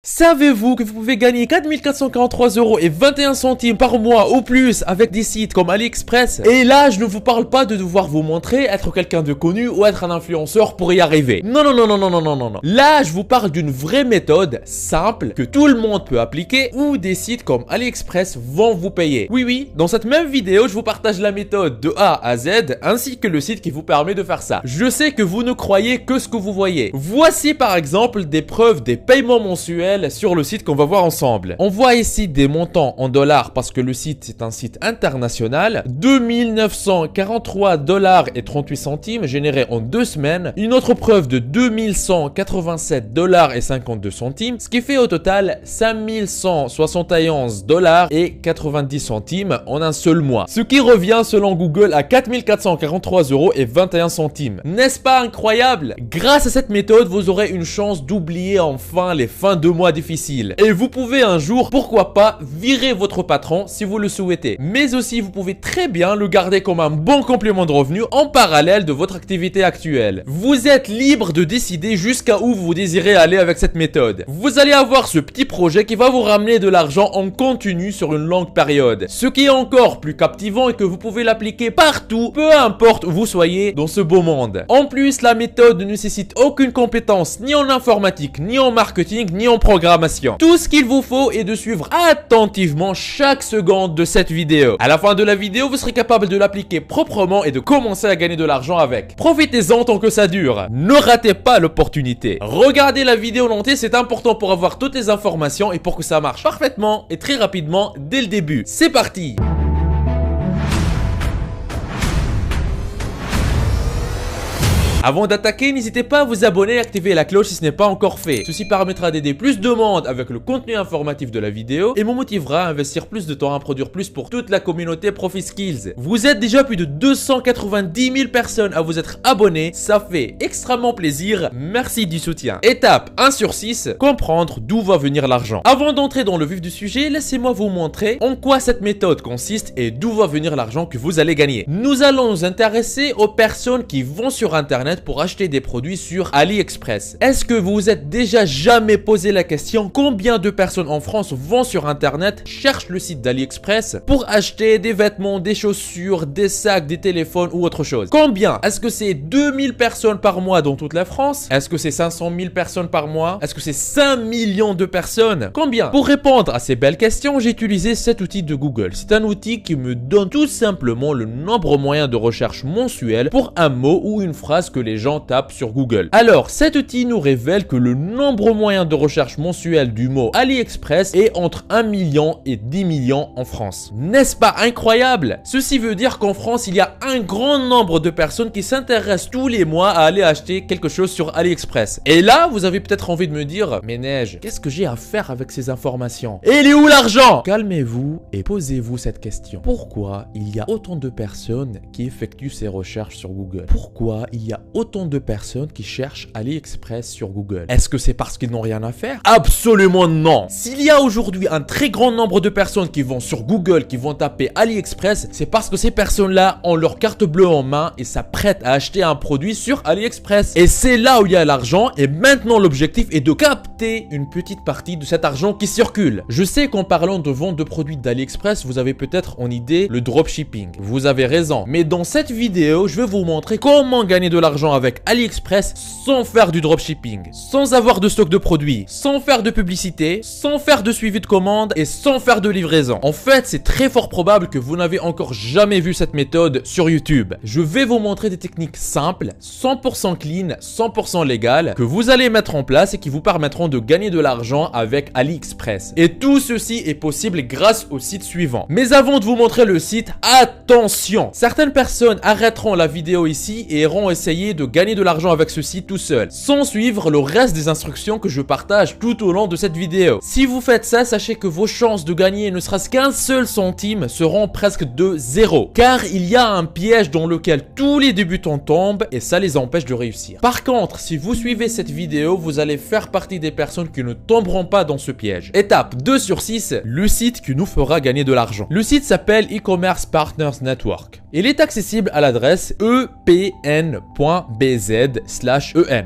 Savez-vous que vous pouvez gagner 4443 € et 21 centimes par mois ou plus avec des sites comme AliExpress? Et là, je ne vous parle pas de devoir vous montrer être quelqu'un de connu ou être un influenceur pour y arriver. Non. Là, je vous parle d'une vraie méthode simple que tout le monde peut appliquer où des sites comme AliExpress vont vous payer. Oui, dans cette même vidéo, je vous partage la méthode de A à Z ainsi que le site qui vous permet de faire ça. Je sais que vous ne croyez que ce que vous voyez. Voici par exemple des preuves des paiements mensuels sur le site qu'on va voir ensemble. On voit ici des montants en dollars parce que le site est un site international. 2943 $ et 38 centimes générés en 2 semaines. Une autre preuve de 2187 $ et 52 centimes, ce qui fait au total 5171 $ et 90 centimes en un seul mois. Ce qui revient selon Google à 4443 € et 21 centimes. N'est-ce pas incroyable? Grâce à cette méthode, vous aurez une chance d'oublier enfin les fins de mois difficiles. Et vous pouvez un jour, pourquoi pas, virer votre patron si vous le souhaitez. Mais aussi, vous pouvez très bien le garder comme un bon complément de revenu en parallèle de votre activité actuelle. Vous êtes libre de décider jusqu'à où vous désirez aller avec cette méthode. Vous allez avoir ce petit projet qui va vous ramener de l'argent en continu sur une longue période. Ce qui est encore plus captivant est que vous pouvez l'appliquer partout, peu importe où vous soyez dans ce beau monde. En plus, la méthode ne nécessite aucune compétence ni en informatique, ni en marketing, ni en programmation. Tout ce qu'il vous faut est de suivre attentivement chaque seconde de cette vidéo. À la fin de la vidéo, vous serez capable de l'appliquer proprement et de commencer à gagner de l'argent avec. Profitez-en tant que ça dure. Ne ratez pas l'opportunité. Regardez la vidéo en entier, c'est important pour avoir toutes les informations et pour que ça marche parfaitement et très rapidement dès le début. C'est parti! Avant d'attaquer, n'hésitez pas à vous abonner et activer la cloche si ce n'est pas encore fait. Ceci permettra d'aider plus de monde avec le contenu informatif de la vidéo et me motivera à investir plus de temps à produire plus pour toute la communauté ProfiSkills. Vous êtes déjà plus de 290 000 personnes à vous être abonnés, ça fait extrêmement plaisir, merci du soutien. Étape 1 sur 6, comprendre d'où va venir l'argent. Avant d'entrer dans le vif du sujet, laissez-moi vous montrer en quoi cette méthode consiste et d'où va venir l'argent que vous allez gagner. Nous allons nous intéresser aux personnes qui vont sur Internet pour acheter des produits sur AliExpress. Est-ce que vous vous êtes déjà jamais posé la question combien de personnes en France vont sur Internet, cherchent le site d'AliExpress pour acheter des vêtements, des chaussures, des sacs, des téléphones ou autre chose? Combien? Est-ce que c'est 2000 personnes par mois dans toute la France? Est-ce que c'est 500 000 personnes par mois? Est-ce que c'est 5 millions de personnes? Combien? Pour répondre à ces belles questions, j'ai utilisé cet outil de Google. C'est un outil qui me donne tout simplement le nombre moyen de recherche mensuel pour un mot ou une phrase que les gens tapent sur Google. Alors, cet outil nous révèle que le nombre moyen de recherche mensuel du mot AliExpress est entre 1 million et 10 millions en France. N'est-ce pas incroyable? Ceci veut dire qu'en France, il y a un grand nombre de personnes qui s'intéressent tous les mois à aller acheter quelque chose sur AliExpress. Et là, vous avez peut-être envie de me dire, mais Neige, qu'est-ce que j'ai à faire avec ces informations? Et il est où l'argent? Calmez-vous et posez-vous cette question. Pourquoi il y a autant de personnes qui effectuent ces recherches sur Google? Pourquoi il y a autant de personnes qui cherchent AliExpress sur Google? Est-ce que c'est parce qu'ils n'ont rien à faire? Absolument non! S'il y a aujourd'hui un très grand nombre de personnes qui vont sur Google, qui vont taper AliExpress, c'est parce que ces personnes-là ont leur carte bleue en main et s'apprêtent à acheter un produit sur AliExpress. Et c'est là où il y a l'argent et maintenant l'objectif est de capter une petite partie de cet argent qui circule. Je sais qu'en parlant de vente de produits d'AliExpress, vous avez peut-être en idée le dropshipping. Vous avez raison. Mais dans cette vidéo, je vais vous montrer comment gagner de l'argent avec AliExpress sans faire du dropshipping, sans avoir de stock de produits, sans faire de publicité, sans faire de suivi de commande et sans faire de livraison. En fait, c'est très fort probable que vous n'avez encore jamais vu cette méthode sur YouTube. Je vais vous montrer des techniques simples, 100% clean, 100% légales, que vous allez mettre en place et qui vous permettront de gagner de l'argent avec AliExpress. Et tout ceci est possible grâce au site suivant. Mais avant de vous montrer le site, attention! Certaines personnes arrêteront la vidéo ici et iront essayer de gagner de l'argent avec ce site tout seul, sans suivre le reste des instructions que je partage tout au long de cette vidéo. Si vous faites ça, sachez que vos chances de gagner ne serait-ce qu'un seul centime seront presque de zéro, car il y a un piège dans lequel tous les débutants tombent et ça les empêche de réussir. Par contre, si vous suivez cette vidéo, vous allez faire partie des personnes qui ne tomberont pas dans ce piège. Étape 2 sur 6, le site qui nous fera gagner de l'argent. Le site s'appelle E-Commerce Partners Network. Il est accessible à l'adresse epn.com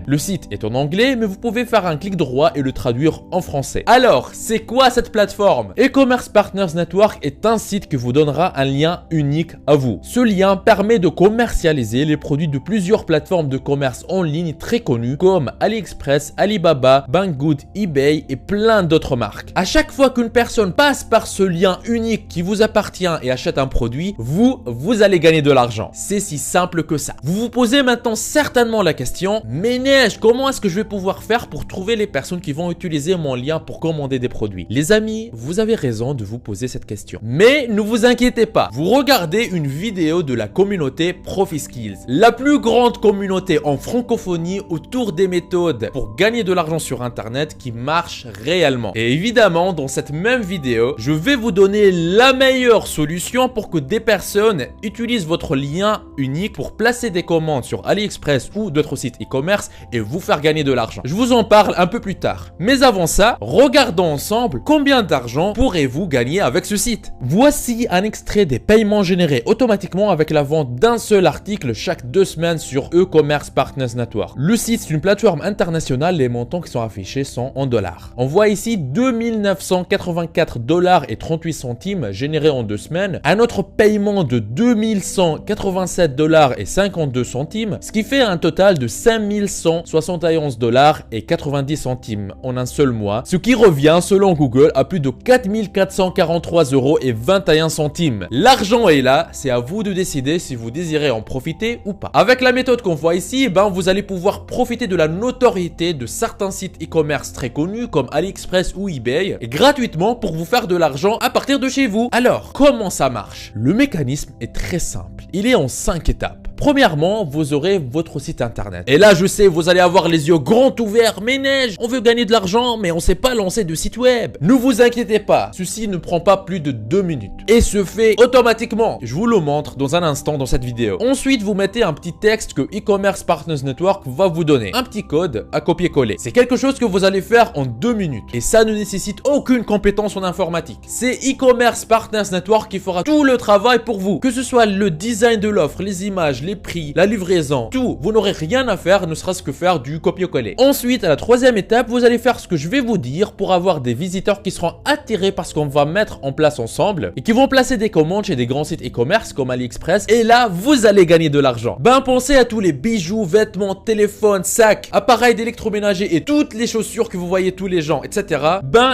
Le site est en anglais, mais vous pouvez faire un clic droit et le traduire en français. Alors, c'est quoi cette plateforme? E-Commerce Partners Network est un site qui vous donnera un lien unique à vous. Ce lien permet de commercialiser les produits de plusieurs plateformes de commerce en ligne très connues comme AliExpress, Alibaba, Banggood, eBay et plein d'autres marques. À chaque fois qu'une personne passe par ce lien unique qui vous appartient et achète un produit, vous allez gagner de l'argent. C'est si simple que ça. Vous vous posez maintenant certainement la question, mais Neige, comment est-ce que je vais pouvoir faire pour trouver les personnes qui vont utiliser mon lien pour commander des produits? Les amis, vous avez raison de vous poser cette question. Mais ne vous inquiétez pas, vous regardez une vidéo de la communauté ProfiSkills, la plus grande communauté en francophonie autour des méthodes pour gagner de l'argent sur internet qui marchent réellement. Et évidemment, dans cette même vidéo, je vais vous donner la meilleure solution pour que des personnes utilisent votre lien unique pour placer des commandes sur AliExpress ou d'autres sites e-commerce et vous faire gagner de l'argent. Je vous en parle un peu plus tard. Mais avant ça, regardons ensemble combien d'argent pourrez-vous gagner avec ce site. Voici un extrait des paiements générés automatiquement avec la vente d'un seul article chaque 2 semaines sur E-Commerce Partners Network. Le site, c'est une plateforme internationale. Les montants qui sont affichés sont en dollars. On voit ici 2984 $ et 38 centimes générés en 2 semaines. Un autre paiement de 2187 $ et 52 centimes, ce qui fait un total de 5171 $ et 90 centimes en un seul mois, ce qui revient selon Google à plus de 4443 € et 21 centimes. L'argent est là, c'est à vous de décider si vous désirez en profiter ou pas. Avec la méthode qu'on voit ici, vous allez pouvoir profiter de la notoriété de certains sites e-commerce très connus comme AliExpress ou eBay et gratuitement pour vous faire de l'argent à partir de chez vous. Alors, comment ça marche? Le mécanisme est très simple. Il est en 5 étapes. Premièrement, vous aurez votre site internet. Et là, je sais, vous allez avoir les yeux grands ouverts. Mais Neige, on veut gagner de l'argent, mais on ne sait pas lancer de site web. Ne vous inquiétez pas, ceci ne prend pas plus de 2 minutes. Et se fait automatiquement. Je vous le montre dans un instant dans cette vidéo. Ensuite, vous mettez un petit texte que E-Commerce Partners Network va vous donner. Un petit code à copier-coller. C'est quelque chose que vous allez faire en 2 minutes. Et ça ne nécessite aucune compétence en informatique. C'est E-Commerce Partners Network qui fera tout le travail pour vous. Que ce soit le design de l'offre, les images, les prix, la livraison, tout. Vous n'aurez rien à faire, ne serait-ce que faire du copier-coller. Ensuite, à la 3e étape, vous allez faire ce que je vais vous dire pour avoir des visiteurs qui seront attirés par ce qu'on va mettre en place ensemble et qui vont placer des commandes chez des grands sites e-commerce comme AliExpress. Et là, vous allez gagner de l'argent. Pensez à tous les bijoux, vêtements, téléphones, sacs, appareils d'électroménager et toutes les chaussures que vous voyez tous les gens, etc.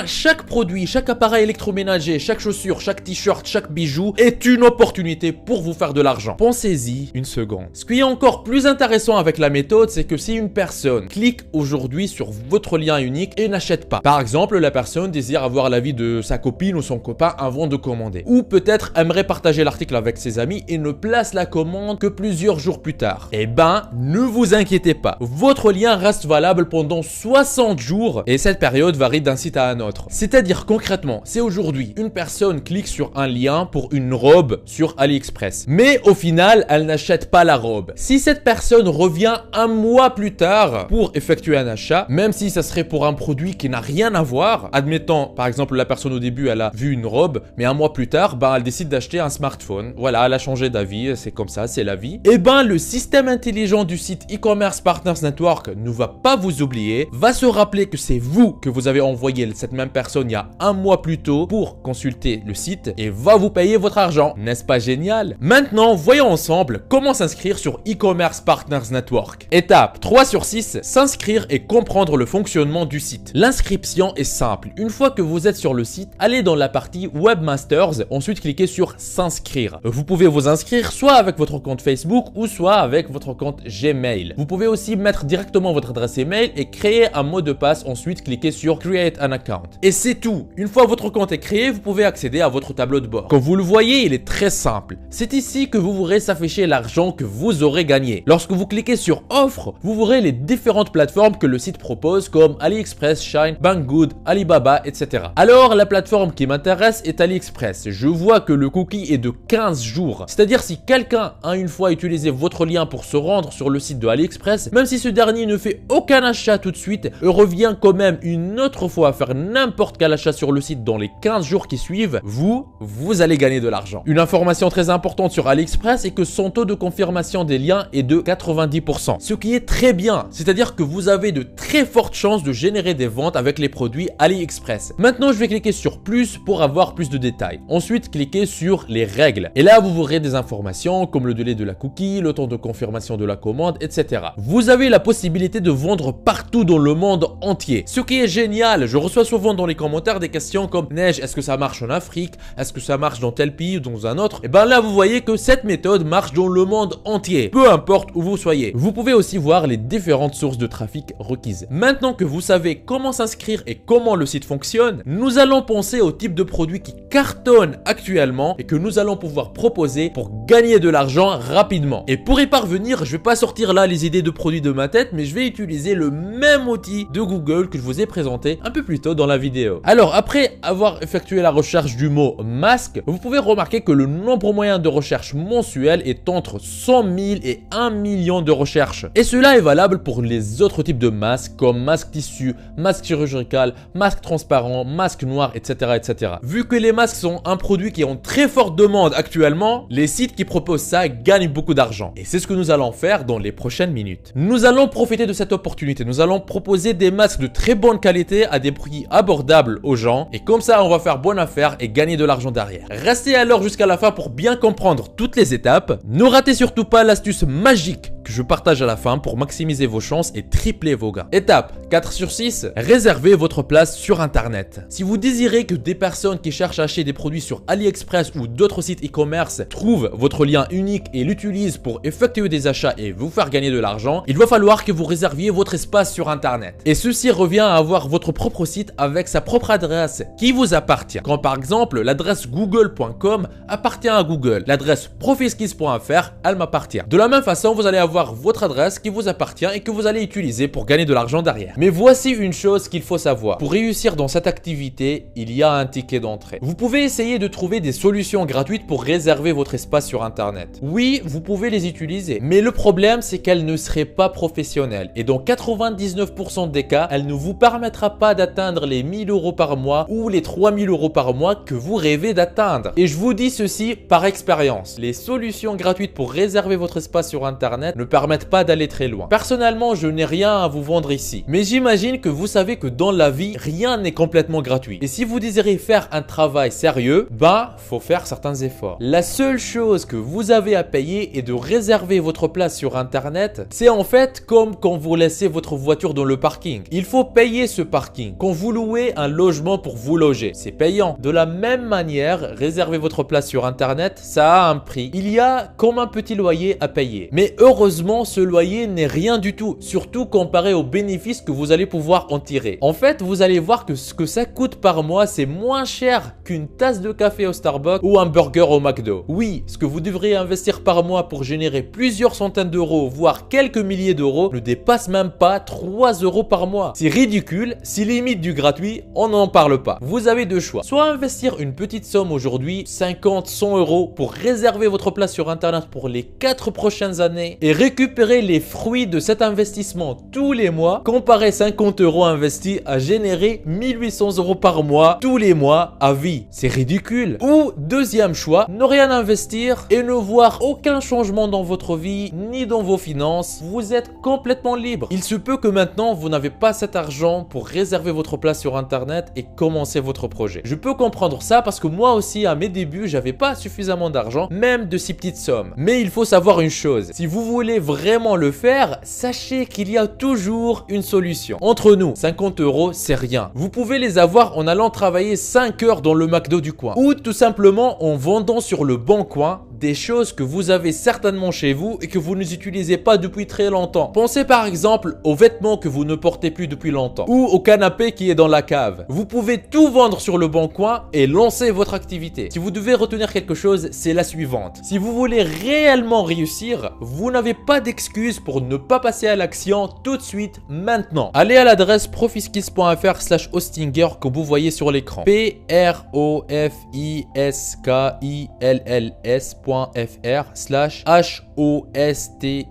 Chaque produit, chaque appareil électroménager, chaque chaussure, chaque t-shirt, chaque bijou est une opportunité pour vous faire de l'argent. Pensez-y une seconde. Ce qui est encore plus intéressant avec la méthode, c'est que si une personne clique aujourd'hui sur votre lien unique et n'achète pas, par exemple, la personne désire avoir l'avis de sa copine ou son copain avant de commander, ou peut-être aimerait partager l'article avec ses amis et ne place la commande que plusieurs jours plus tard, ne vous inquiétez pas, votre lien reste valable pendant 60 jours et cette période varie d'un site à un autre. C'est-à-dire concrètement, si aujourd'hui une personne clique sur un lien pour une robe sur AliExpress, mais au final elle n'achète pas la robe. Si cette personne revient un mois plus tard pour effectuer un achat, même si ça serait pour un produit qui n'a rien à voir, admettons par exemple la personne au début elle a vu une robe, mais un mois plus tard elle décide d'acheter un smartphone. Voilà, elle a changé d'avis, c'est comme ça, c'est la vie. Le système intelligent du site E-Commerce Partners Network ne va pas vous oublier, va se rappeler que c'est vous que vous avez envoyé cette même personne il y a un mois plus tôt pour consulter le site et va vous payer votre argent. N'est-ce pas génial? Maintenant, voyons ensemble comment s'inscrire sur E-Commerce Partners Network. Étape 3 sur 6, s'inscrire et comprendre le fonctionnement du site. L'inscription est simple. Une fois que vous êtes sur le site, allez dans la partie Webmasters, ensuite cliquez sur s'inscrire. Vous pouvez vous inscrire soit avec votre compte Facebook ou soit avec votre compte Gmail. Vous pouvez aussi mettre directement votre adresse email et créer un mot de passe, ensuite cliquez sur Create an account. Et c'est tout. Une fois votre compte est créé, vous pouvez accéder à votre tableau de bord. Comme vous le voyez, il est très simple. C'est ici que vous verrez s'afficher l'argent que vous aurez gagné. Lorsque vous cliquez sur Offre, vous verrez les différentes plateformes que le site propose comme AliExpress, Shine, Banggood, Alibaba, etc. Alors, la plateforme qui m'intéresse est AliExpress. Je vois que le cookie est de 15 jours. C'est-à-dire si quelqu'un a une fois utilisé votre lien pour se rendre sur le site de AliExpress, même si ce dernier ne fait aucun achat tout de suite, revient quand même une autre fois à faire n'importe quel achat sur le site dans les 15 jours qui suivent, vous allez gagner de l'argent. Une information très importante sur AliExpress est que son taux de confiance confirmation des liens est de 90%, ce qui est très bien. C'est-à-dire que vous avez de très fortes chances de générer des ventes avec les produits AliExpress. Maintenant, je vais cliquer sur plus pour avoir plus de détails. Ensuite, cliquez sur les règles. Et là, vous verrez des informations comme le délai de la cookie, le temps de confirmation de la commande, etc. Vous avez la possibilité de vendre partout dans le monde entier. Ce qui est génial, je reçois souvent dans les commentaires des questions comme Neige, est-ce que ça marche en Afrique? Est-ce que ça marche dans tel pays ou dans un autre? Et bien là, vous voyez que cette méthode marche dans le monde entier, peu importe où vous soyez. Vous pouvez aussi voir les différentes sources de trafic requises. Maintenant que vous savez comment s'inscrire et comment le site fonctionne, nous allons penser au type de produit qui cartonne actuellement et que nous allons pouvoir proposer pour gagner de l'argent rapidement. Et pour y parvenir, je vais pas sortir là les idées de produits de ma tête, mais je vais utiliser le même outil de Google que je vous ai présenté un peu plus tôt dans la vidéo. Alors après avoir effectué la recherche du mot masque, vous pouvez remarquer que le nombre moyen de recherche mensuel est entre 100 000 et 1 million de recherches. Et cela est valable pour les autres types de masques comme masque tissu, masque chirurgical, masque transparent, masque noir, etc., etc. Vu que les masques sont un produit qui est en très forte demande actuellement, les sites qui proposent ça gagnent beaucoup d'argent. Et c'est ce que nous allons faire dans les prochaines minutes. Nous allons profiter de cette opportunité. Nous allons proposer des masques de très bonne qualité à des prix abordables aux gens. Et comme ça, on va faire bonne affaire et gagner de l'argent derrière. Restez alors jusqu'à la fin pour bien comprendre toutes les étapes. Ne ratez surtout pas l'astuce magique que je partage à la fin pour maximiser vos chances et tripler vos gains. Étape 4 sur 6, réservez votre place sur internet. Si vous désirez que des personnes qui cherchent à acheter des produits sur AliExpress ou d'autres sites e-commerce trouvent votre lien unique et l'utilisent pour effectuer des achats et vous faire gagner de l'argent, il va falloir que vous réserviez votre espace sur internet. Et ceci revient à avoir votre propre site avec sa propre adresse qui vous appartient. Quand par exemple l'adresse google.com appartient à Google, l'adresse profilskills.fr elle m'appartient. De la même façon, vous allez avoir votre adresse qui vous appartient et que vous allez utiliser pour gagner de l'argent derrière. Mais voici une chose qu'il faut savoir. Pour réussir dans cette activité, il y a un ticket d'entrée. Vous pouvez essayer de trouver des solutions gratuites pour réserver votre espace sur internet. Oui, vous pouvez les utiliser, mais le problème c'est qu'elles ne seraient pas professionnelles. Et dans 99% des cas, elle ne vous permettra pas d'atteindre les 1000 € par mois ou les 3000 € par mois que vous rêvez d'atteindre. Et je vous dis ceci par expérience. Les solutions gratuites pour réserver votre espace sur internet ne permettent pas d'aller très loin. Personnellement, je n'ai rien à vous vendre ici. Mais j'imagine que vous savez que dans la vie, rien n'est complètement gratuit. Et si vous désirez faire un travail sérieux, faut faire certains efforts. La seule chose que vous avez à payer est de réserver votre place sur internet. C'est en fait comme quand vous laissez votre voiture dans le parking. Il faut payer ce parking. Quand vous louez un logement pour vous loger, c'est payant. De la même manière, réserver votre place sur internet, ça a un prix. Il y a comme un petit loyer à payer. Mais heureusement, ce loyer n'est rien du tout, surtout comparé aux bénéfices que vous allez pouvoir en tirer. En fait, vous allez voir que ce que ça coûte par mois, c'est moins cher qu'une tasse de café au Starbucks ou un burger au McDo. Oui, ce que vous devriez investir par mois pour générer plusieurs centaines d'euros, voire quelques milliers d'euros, ne dépasse même pas 3 € par mois. C'est ridicule, c'est limite du gratuit, on n'en parle pas. Vous avez deux choix. Soit investir une petite somme aujourd'hui, 50, 100 € pour réserver votre place sur internet pour les 4 prochaines années et récupérer les fruits de cet investissement tous les mois, comparer 50 € investis à générer 1800 € par mois tous les mois à vie. C'est ridicule. Ou deuxième choix, ne rien investir et ne voir aucun changement dans votre vie ni dans vos finances. Vous êtes complètement libre. Il se peut que maintenant vous n'avez pas cet argent pour réserver votre place sur internet et commencer votre projet. Je peux comprendre ça parce que moi aussi à mes débuts j'avais pas suffisamment d'argent, même de si petites sommes. Mais il faut savoir une chose, si vous voulez vraiment le faire, sachez qu'il y a toujours une solution. Entre nous, 50 € c'est rien. Vous pouvez les avoir en allant travailler 5 heures dans le McDo du coin ou tout simplement en vendant sur le bon coin des choses que vous avez certainement chez vous et que vous n'utilisez pas depuis très longtemps. Pensez par exemple aux vêtements que vous ne portez plus depuis longtemps ou au canapé qui est dans la cave. Vous pouvez tout vendre sur le bon coin et lancer votre activité. Si vous devez retenir quelque chose, c'est la suivante. Si vous voulez réellement réussir, vous n'avez pas d'excuse pour ne pas passer à l'action tout de suite, maintenant. Allez à l'adresse profilskills.fr/hostinger que vous voyez sur l'écran. profilskills.fr/hostinger. Hostinger.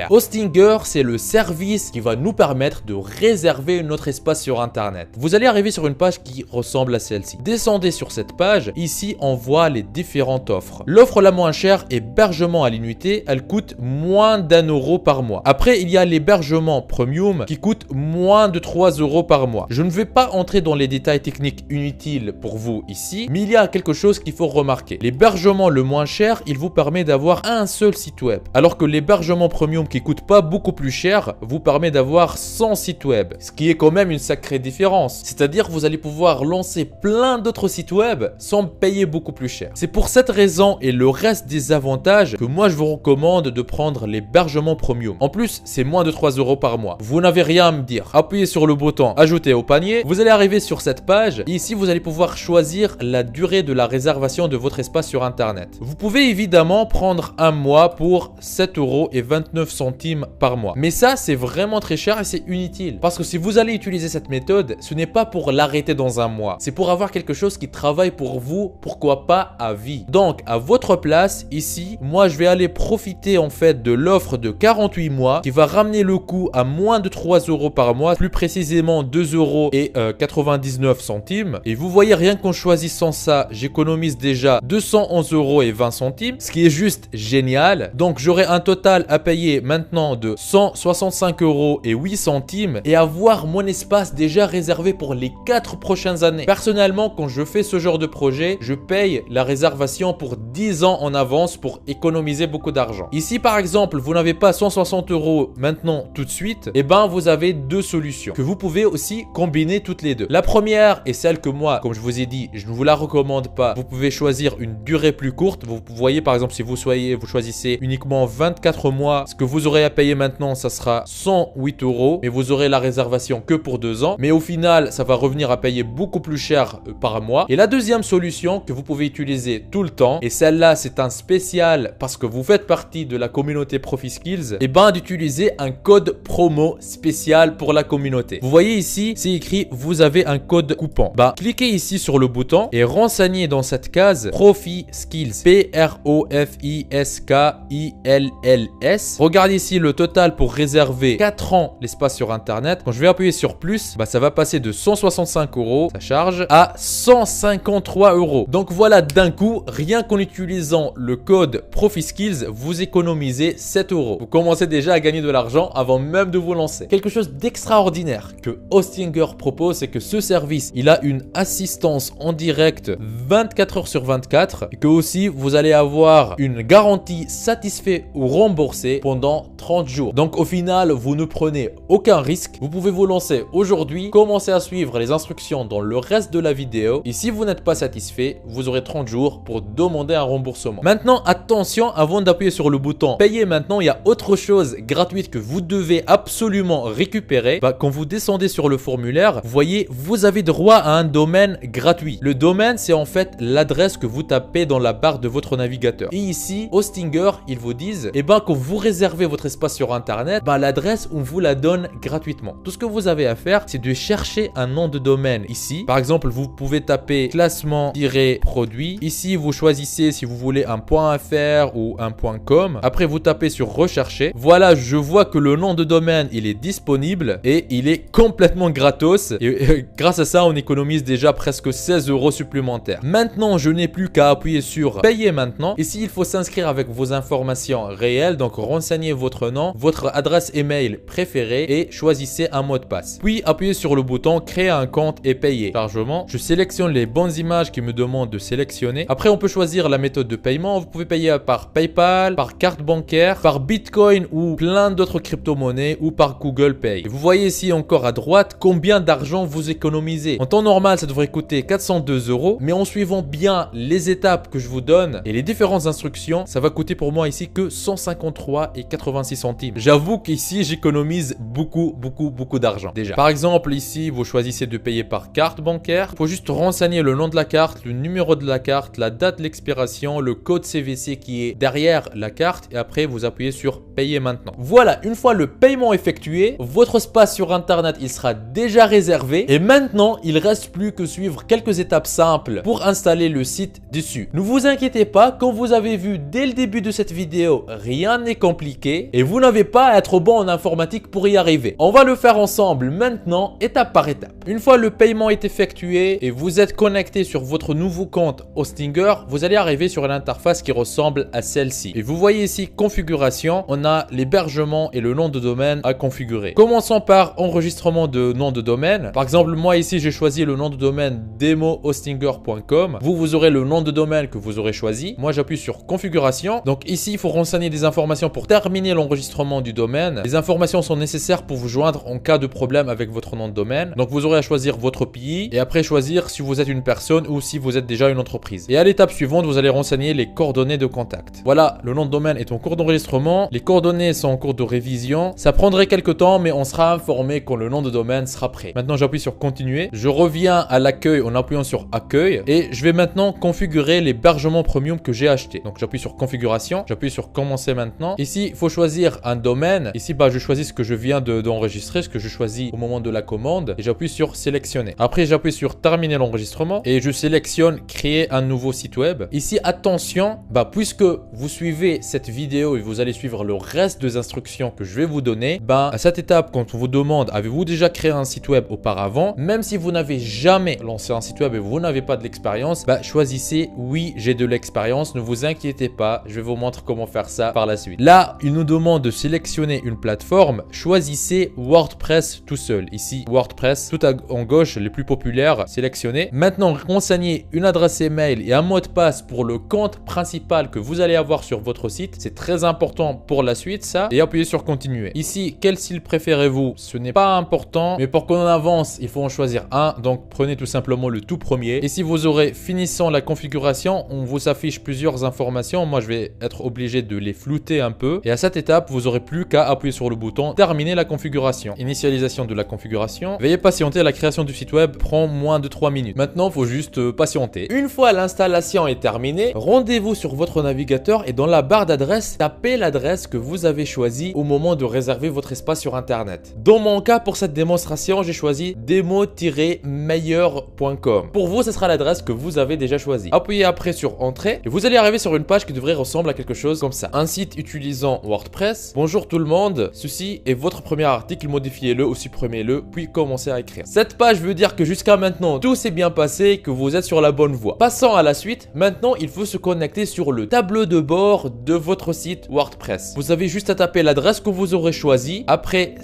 Hostinger, c'est le service qui va nous permettre de réserver notre espace sur Internet. Vous allez arriver sur une page qui ressemble à celle-ci. Descendez sur cette page. Ici, on voit les différentes offres. L'offre la moins chère, hébergement à l'unité, elle coûte moins d'1 € par mois. Après, il y a l'hébergement premium qui coûte moins de 3 € par mois. Je ne vais pas entrer dans les détails techniques inutiles pour vous ici, mais il y a quelque chose qu'il faut remarquer. L'hébergement le moins cher, il vous permet d'avoir un seul site web, alors que l'hébergement premium qui coûte pas beaucoup plus cher vous permet d'avoir 100 sites web, ce qui est quand même une sacrée différence. C'est-à-dire que vous allez pouvoir lancer plein d'autres sites web sans payer beaucoup plus cher. C'est pour cette raison et le reste des avantages que moi je vous recommande de prendre l'hébergement premium. En plus, c'est moins de 3 € par mois. Vous n'avez rien à me dire. Appuyez sur le bouton ajouter au panier. Vous allez arriver sur cette page et ici vous allez pouvoir choisir la durée de la réservation de votre espace sur Internet. Vous pouvez évidemment prendre un mois pour 7,29 € par mois. Mais ça, c'est vraiment très cher et c'est inutile. Parce que si vous allez utiliser cette méthode, ce n'est pas pour l'arrêter dans un mois. C'est pour avoir quelque chose qui travaille pour vous, pourquoi pas à vie. Donc, à votre place, ici, moi, je vais aller profiter en fait de l'offre de 48 mois qui va ramener le coût à moins de 3 € par mois, plus précisément 2,99 €. Et vous voyez, rien qu'en choisissant ça, j'économise déjà 211,20 €, ce qui est juste génial. Donc, j'aurai un total à payer maintenant de 165,08 € et avoir mon espace déjà réservé pour les 4 prochaines années. Personnellement, quand je fais ce genre de projet, je paye la réservation pour 10 ans en avance pour économiser beaucoup d'argent. Ici, par exemple, vous n'avez pas 160 € maintenant tout de suite, et ben vous avez deux solutions que vous pouvez aussi combiner toutes les deux. La première est celle que moi, comme je vous ai dit, je ne vous la recommande pas. Vous pouvez choisir une durée plus courte. Vous voyez par exemple si vous choisissez uniquement 24 mois, ce que vous aurez à payer maintenant, ça sera 108 €, mais vous aurez la réservation que pour 2 ans. Mais au final, ça va revenir à payer beaucoup plus cher par mois. Et la deuxième solution que vous pouvez utiliser tout le temps, et celle-là c'est un spécial parce que vous faites partie de la communauté ProfiSkills, et ben d'utiliser un code promo spécial pour la communauté. Vous voyez ici, c'est écrit vous avez un code coupon. Bah, cliquez ici sur le bouton et renseignez dans cette case ProfiSkills, PROFISKILLS. Regardez ici le total pour réserver 4 ans l'espace sur Internet. Quand je vais appuyer sur plus, bah, ça va passer de 165 €, ça charge, à 153 €. Donc voilà, d'un coup, rien qu'en utilisant le code ProfiSkills, vous économisez 7 €. Vous commencez déjà à gagner de l'argent avant même de vous lancer. Quelque chose d'extraordinaire que Hostinger propose, c'est que ce service, il a une assistance en direct 24 heures sur 24 et que aussi vous allez avoir une garantie satisfait ou remboursé pendant 30 jours. Donc au final, vous ne prenez aucun risque. Vous pouvez vous lancer aujourd'hui, commencer à suivre les instructions dans le reste de la vidéo et si vous n'êtes pas satisfait, vous aurez 30 jours pour demander un remboursement. Maintenant, attention, avant d'appuyer sur le bouton payer maintenant, il y a autre chose gratuite que vous devez absolument récupérer. Bah, quand vous descendez sur le formulaire, vous voyez, vous avez droit à un domaine gratuit. Le domaine, c'est en fait l'adresse que vous tapez dans la barre de votre navigateur. Et ici, Hostinger, ils vous disent, eh ben, quand vous réservez votre espace sur Internet, bah, l'adresse, on vous la donne gratuitement. Tout ce que vous avez à faire, c'est de chercher un nom de domaine ici. Par exemple, vous pouvez taper classement-produit. Ici, vous choisissez si vous voulez un .fr ou un .com. Après, vous tapez sur rechercher. Voilà, je vois que le nom de domaine, il est disponible et il est complètement gratos. Et grâce à ça, on économise déjà presque 16 € supplémentaires. Maintenant, je n'ai plus qu'à appuyer sur payer maintenant. Ici, il faut s'inscrire avec vos informations réelles. Donc, renseignez votre nom, votre adresse email préférée et choisissez un mot de passe. Puis, appuyez sur le bouton créer un compte et payer. Chargement. Je sélectionne les bonnes images qui me demandent de sélectionner. Après, on peut choisir la méthode de paiement. Vous pouvez payer par PayPal, par carte bancaire, par Bitcoin ou plein d'autres crypto-monnaies ou par Google Pay. Et vous voyez ici encore à droite combien d'argent vous économisez. En temps normal, ça devrait coûter 402 €, mais en suivant bien les étapes que je vous donne et les différentes instructions, ça va coûter pour moi ici que 153,86 €. J'avoue qu'ici, j'économise beaucoup d'argent déjà. Par exemple, ici, vous choisissez de payer par carte bancaire. Il faut juste renseigner le nom de la carte, le numéro de la carte, la date de l'expiration, le code CVC qui est derrière la carte et après, vous appuyez sur payer maintenant. Voilà, une fois le paiement effectué, votre espace sur Internet, il sera déjà réservé et maintenant, il reste plus que suivre quelques étapes simples pour installer le site dessus. Ne vous inquiétez pas, quand vous avez l'avez vu dès le début de cette vidéo, rien n'est compliqué et vous n'avez pas à être bon en informatique pour y arriver. On va le faire ensemble maintenant, étape par étape. Une fois le paiement est effectué et vous êtes connecté sur votre nouveau compte Hostinger, vous allez arriver sur une interface qui ressemble à celle-ci. Et vous voyez ici configuration, on a l'hébergement et le nom de domaine à configurer. Commençons par enregistrement de nom de domaine. Par exemple, moi ici j'ai choisi le nom de domaine demohostinger.com. Vous aurez le nom de domaine que vous aurez choisi. Moi j'appuie sur configuration. Donc ici il faut renseigner des informations pour terminer l'enregistrement du domaine. Les informations sont nécessaires pour vous joindre en cas de problème avec votre nom de domaine. Donc vous aurez à choisir votre pays et après choisir si vous êtes une personne ou si vous êtes déjà une entreprise. Et à l'étape suivante, vous allez renseigner les coordonnées de contact. Voilà, le nom de domaine est en cours d'enregistrement. Les coordonnées sont en cours de révision. Ça prendrait quelques temps, mais on sera informé quand le nom de domaine sera prêt. Maintenant, j'appuie sur continuer. Je reviens à l'accueil en appuyant sur accueil et je vais maintenant configurer l'hébergement premium que j'ai acheté. Donc j'appuie sur configuration, j'appuie sur commencer maintenant. Ici, il faut choisir un domaine. Ici, je choisis ce que je viens d'enregistrer, ce que je choisis au moment de la commande et j'appuie sur sélectionner. Après, j'appuie sur terminer l'enregistrement et je sélectionne créer un nouveau site web. Ici, attention, puisque vous suivez cette vidéo et vous allez suivre le reste des instructions que je vais vous donner, à cette étape, quand on vous demande avez-vous déjà créé un site web auparavant, même si vous n'avez jamais lancé un site web et vous n'avez pas de l'expérience, choisissez oui, j'ai de l'expérience, ne vous inquiétez pas, je vais vous montrer comment faire ça par la suite. Là, il nous demande de sélectionner une plateforme, choisissez WordPress tout seul. Ici, WordPress, tout en gauche, les plus populaires, sélectionnez. Maintenant, renseignez une adresse email et un mot de passe pour le compte principal que vous allez avoir sur votre site. C'est très important pour la suite, ça. Et appuyez sur continuer. Ici, quel style préférez-vous? Ce n'est pas important, mais pour qu'on avance, il faut en choisir un. Donc, prenez tout simplement le tout premier. Et si vous aurez finissant la configuration, on vous affiche plusieurs informations. Moi, je vais être obligé de les flouter un peu. Et à cette étape, vous n'aurez plus qu'à appuyer sur le bouton terminer la configuration. Initialisation de la configuration. Veuillez patienter, la création du site web prend moins de 3 minutes. Maintenant, il faut juste patienter. Une fois l'installation est terminée, rendez-vous sur votre navigateur et dans la barre d'adresse, tapez l'adresse que vous avez choisie au moment de réserver votre espace sur Internet. Dans mon cas, pour cette démonstration, j'ai choisi demo-meilleur.com. Pour vous, ce sera l'adresse que vous avez déjà choisie. Appuyez après sur Entrée et vous allez arriver sur une page qui devrait ressembler à quelque chose comme ça. Un site utilisant WordPress. Bonjour tout le monde, ceci est votre premier article, modifiez-le ou supprimez-le, puis commencez à écrire. Cette page veut dire que jusqu'à maintenant, tout s'est bien passé, que vous êtes sur la bonne voie. Passons à la suite. Maintenant, il faut se connecter sur le tableau de bord de votre site WordPress. Vous avez juste à taper l'adresse que vous aurez choisie, après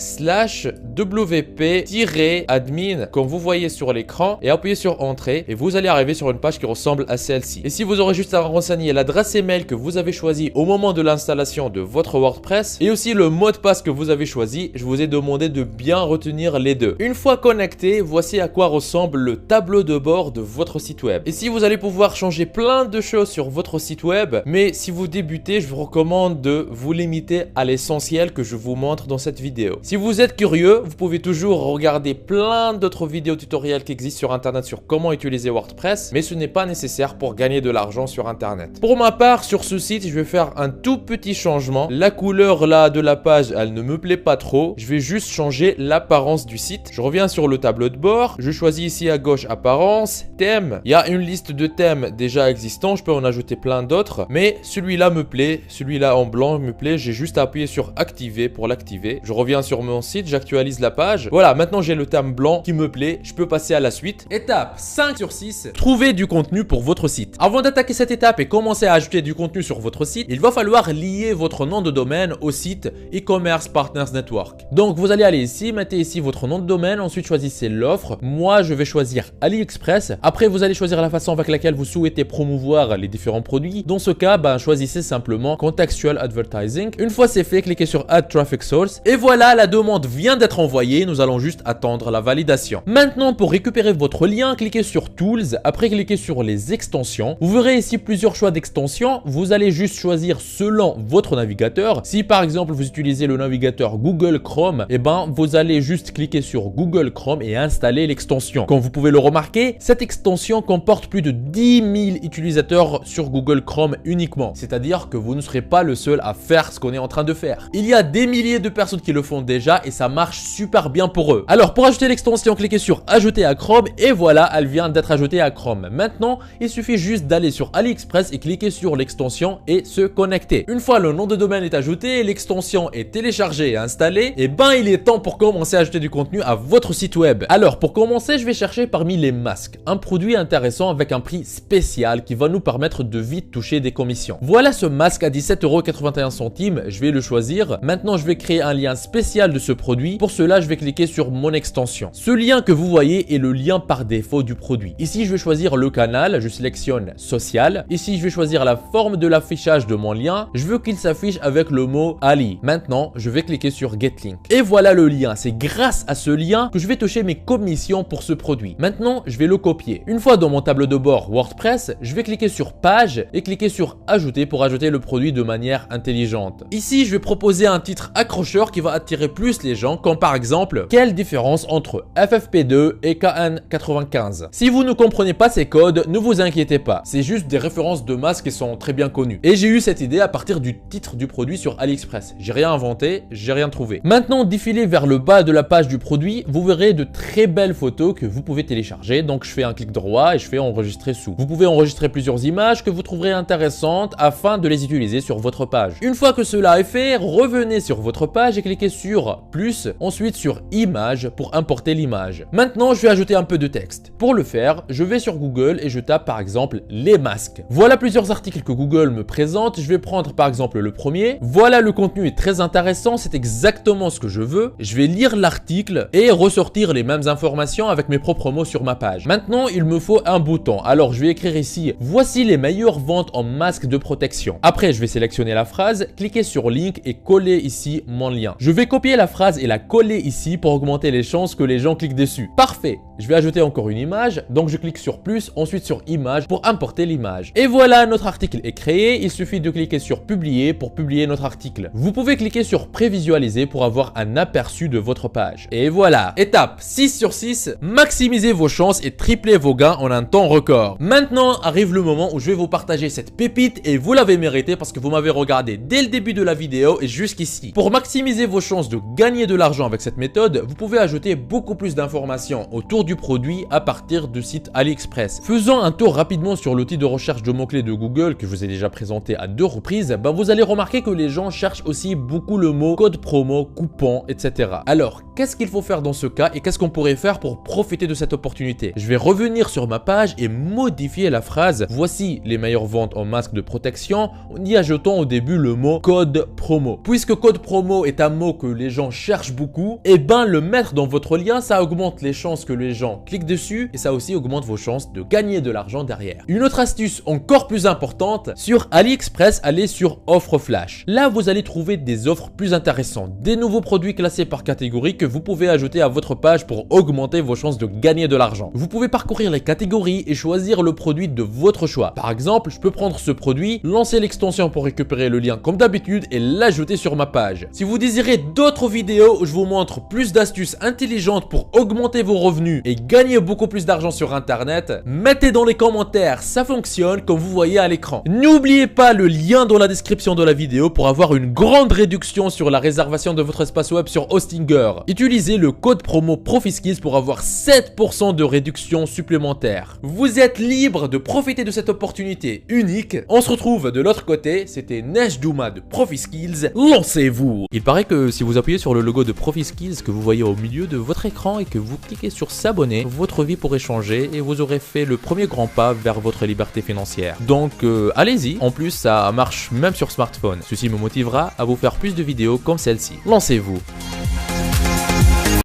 /wp-admin, comme vous voyez sur l'écran, et appuyez sur Entrée, et vous allez arriver sur une page qui ressemble à celle-ci. Et si vous aurez juste à renseigner l'adresse email que vous avez choisie au moment de l'installation de votre WordPress, et aussi le mot de passe que vous avez choisi, je vous ai demandé de bien retenir les deux. Une fois connecté, voici à quoi ressemble le tableau de bord de votre site web. Ici, vous allez pouvoir changer plein de choses sur votre site web, mais si vous débutez, je vous recommande de vous limiter à l'essentiel que je vous montre dans cette vidéo. Si vous êtes curieux, vous pouvez toujours regarder plein d'autres vidéos tutoriels qui existent sur Internet sur comment utiliser WordPress, mais ce n'est pas nécessaire pour gagner de l'argent sur Internet. Pour ma part, sur ce site, je vais faire un tout petit changement. La couleur là de la page, elle ne me plaît pas trop. Je vais juste changer l'apparence du site. Je reviens sur le tableau de bord. Je choisis ici à gauche apparence, thème. Il y a une liste de thèmes déjà existants. Je peux en ajouter plein d'autres, mais celui-là me plaît. Celui-là en blanc me plaît. J'ai juste à appuyer sur activer pour l'activer. Je reviens sur mon site, j'actualise la page. Voilà, maintenant j'ai le thème blanc qui me plaît. Je peux passer à la suite. Étape 5 sur 6. Trouver du contenu pour votre site. Avant d'attaquer cette étape et commencer à ajouter du contenu sur votre site, il va falloir lier votre nom de domaine au site e-commerce partners network. Donc vous allez aller ici, mettez ici votre nom de domaine, ensuite choisissez l'offre. Moi je vais choisir AliExpress. Après vous allez choisir la façon avec laquelle vous souhaitez promouvoir les différents produits. Dans ce cas, choisissez simplement Contextual Advertising. Une fois c'est fait, cliquez sur Add Traffic Source et voilà, la demande vient d'être envoyée. Nous allons juste attendre la validation. Maintenant, pour récupérer votre lien, cliquez sur Tools. Après, cliquez sur les extensions. Vous verrez ici plusieurs choix d'extensions. Vous allez juste choisir selon votre navigateur. Si par exemple vous utilisez le navigateur Google Chrome, vous allez juste cliquer sur Google Chrome et installer l'extension. Comme vous pouvez le remarquer, cette extension comporte plus de 10 000 utilisateurs sur Google Chrome uniquement. C'est-à-dire que vous ne serez pas le seul à faire ce qu'on est en train de faire. Il y a des milliers de personnes qui le font déjà et ça marche super bien pour eux. Alors pour ajouter l'extension, cliquez sur ajouter à Chrome et voilà, elle vient d'être ajoutée à Chrome. Maintenant, il suffit juste d'aller sur AliExpress et cliquer sur l'extension et se connecter. Une fois le nom de domaine est ajouté, l'extension est téléchargée et installée, et ben il est temps pour commencer à ajouter du contenu à votre site web. Alors pour commencer, je vais chercher parmi les masques un produit intéressant avec un prix spécial qui va nous permettre de vite toucher des commissions. Voilà ce masque à 17,81 €, je vais le choisir. Maintenant je vais créer un lien spécial de ce produit. Pour cela je vais cliquer sur mon extension. Ce lien que vous voyez est le lien par défaut du produit. Ici je vais choisir le canal, je sélectionne social. Ici je vais choisir la forme de l'affichage de mon lien. Je veux qu'il s'affiche avec le mot Ali. Maintenant je vais cliquer sur Get Link. Et voilà le lien. C'est grâce à ce lien que je vais toucher mes commissions pour ce produit. Maintenant je vais le copier. Une fois dans mon tableau de bord WordPress, je vais cliquer sur page et cliquer sur ajouter pour ajouter le produit de manière intelligente. Ici je vais proposer un titre accrocheur qui va attirer plus les gens, comme par exemple quelle différence entre FFP2 et KN95. Si vous ne comprenez pas ces codes, ne vous inquiétez pas, c'est juste des références de masques qui sont très bien connues. Et j'ai eu cette idée à partir du titre du produit sur AliExpress. J'ai rien inventé, j'ai rien trouvé. Maintenant, défilez vers le bas de la page du produit, vous verrez de très belles photos que vous pouvez télécharger. Donc je fais un clic droit et je fais enregistrer sous. Vous pouvez enregistrer plusieurs images que vous trouverez intéressantes afin de les utiliser sur votre page. Une fois que cela est fait, revenez sur votre page et cliquez sur plus, ensuite sur image pour importer l'image. Maintenant, je vais ajouter un peu de texte. Pour le faire, je vais sur Google et je tape par exemple les masques. Voilà plusieurs articles que Google me présente. Je vais prendre par exemple le premier. Voilà, le contenu est très intéressant, c'est exactement ce que je veux. Je vais lire l'article et ressortir les mêmes informations avec mes propres mots sur ma page. Maintenant, il me faut un bouton. Alors, je vais écrire ici, voici les meilleures ventes en masques de protection. Après, je vais sélectionner la phrase, cliquer sur link et coller ici mon lien. Je vais copier la phrase et la coller ici pour augmenter les chances que les gens cliquent dessus. Parfait. Je vais ajouter encore une image. Donc, je clique sur plus, ensuite sur image pour importer l'image. Et voilà, notre article est créé. Il suffit de cliquer sur publier pour publier notre article. Vous pouvez cliquer sur prévisualiser pour avoir un aperçu de votre page. Et voilà. Étape 6 sur 6. Maximisez vos chances et triplez vos gains en un temps record. Maintenant arrive le moment où je vais vous partager cette pépite et vous l'avez mérité parce que vous m'avez regardé dès le début de la vidéo et jusqu'ici. Pour maximiser vos chances de gagner de l'argent avec cette méthode, vous pouvez ajouter beaucoup plus d'informations autour du produit à partir du site AliExpress. Faisant un tour rapidement sur l'outil de recherche de mots-clés de Google que je vous ai déjà présenté à 2 reprises, vous allez remarquer que les gens cherchent aussi beaucoup le mot code promo, coupon, etc. Alors, qu'est-ce qu'il faut faire dans ce cas et qu'est-ce qu'on pourrait faire pour profiter de cette opportunité? Je vais revenir sur ma page et modifier la phrase « Voici les meilleures ventes en masque de protection » en y ajoutant au début le mot code promo. Puisque code promo est un mot que les gens cherchent beaucoup, et le mettre dans votre lien, ça augmente les chances que les gens cliquent dessus et ça aussi augmente vos chances de gagner de l'argent derrière. Une autre astuce encore plus importante, sur AliExpress, allez sur offre flash. Là, vous allez trouver des offres plus intéressantes, des nouveaux produits classés par catégorie que vous pouvez ajouter à votre page pour augmenter vos chances de gagner de l'argent. Vous pouvez parcourir les catégories et choisir le produit de votre choix. Par exemple, je peux prendre ce produit, lancer l'extension pour récupérer le lien comme d'habitude et l'ajouter sur ma page. Si vous désirez d'autres vidéos où je vous montre plus d'astuces intelligentes pour augmenter vos revenus et gagner beaucoup plus d'argent sur internet, mettez dans les commentaires, ça fonctionne comme vous voyez à l'écran. N'oubliez pas le lien dans la description de la vidéo pour avoir une grande réduction sur la réservation de votre espace web sur Hostinger. Utilisez le code promo ProfiSkills pour avoir 7% de réduction supplémentaire. Vous êtes libre de profiter de cette opportunité unique. On se retrouve de l'autre côté, c'était Neige Douma de ProfiSkills, lancez-vous! Il paraît que si vous appuyez sur le logo de ProfiSkills que vous voyez au milieu de votre écran et que vous cliquez sur s'abonner, votre vie pourrait changer et vous aurez fait le premier grand pas vers votre liberté financière. Donc allez-y, en plus ça marche même sur smartphone. Ceci me motivera à vous faire plus de vidéos comme celle-ci. Lancez-vous!